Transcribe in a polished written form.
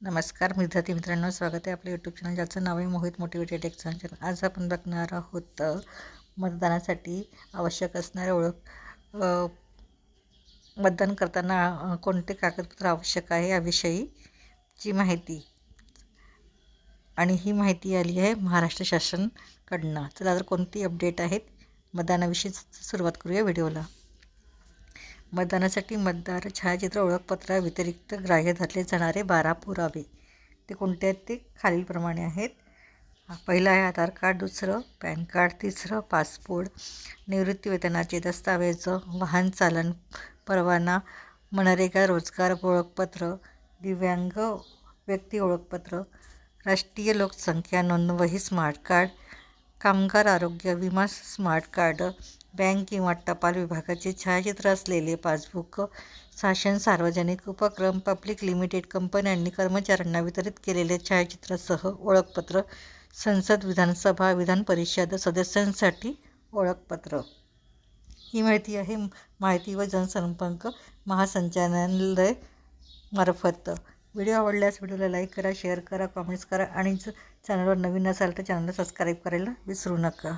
नमस्कार विद्यार्थी मित्रांनो, स्वागत आहे आपल्या यूट्यूब चॅनल ज्याचं नाव आहे मोहित मोटिवेटेड एक्झाम. आज आपण बघणार आहोत मतदानासाठी आवश्यक असणारे मतदान करताना कोणते कागदपत्र आवश्यक आहे याविषयीची माहिती. आणि ही माहिती आली आहे महाराष्ट्र शासनाकडनं. चला, तर कोणती अपडेट आहेत मतदानाविषयी सुरुवात करूया व्हिडिओला. मतदानासाठी मतदार छायाचित्र ओळखपत्रा व्यतिरिक्त ग्राह्य धरले जाणारे 12 पुरावे ते कोणते आहेत ते खालीलप्रमाणे आहेत. पहिलं आहे आधार कार्ड, दुसरं पॅन कार्ड, तिसरं पासपोर्ट, निवृत्तीवेतनाचे दस्तावेज, वाहन चालन परवाना, मनरेगा रोजगार ओळखपत्र, दिव्यांग व्यक्ती ओळखपत्र, राष्ट्रीय लोकसंख्या नोंदवही स्मार्ट कार्ड, कामगार आरोग्य विमा स्मार्ट कार्ड, बँक किंवा टपाल विभागाचे छायाचित्र असलेले पासबुक, शासन सार्वजनिक उपक्रम पब्लिक लिमिटेड कंपन्यांनी कर्मचाऱ्यांना वितरित केलेले छायाचित्रासह ओळखपत्र, संसद विधानसभा विधान परिषद सदस्यांसाठी ओळखपत्र. ही माहिती आहे माहिती व जनसंपर्क महासंचालनालय मार्फत. व्हिडिओ आवडल्यास व्हिडिओला लाईक करा, शेअर करा, कमेंट्स करा आणि चॅनलवर नवीन असाल तर चॅनलला सबस्क्राईब करायला विसरू नका.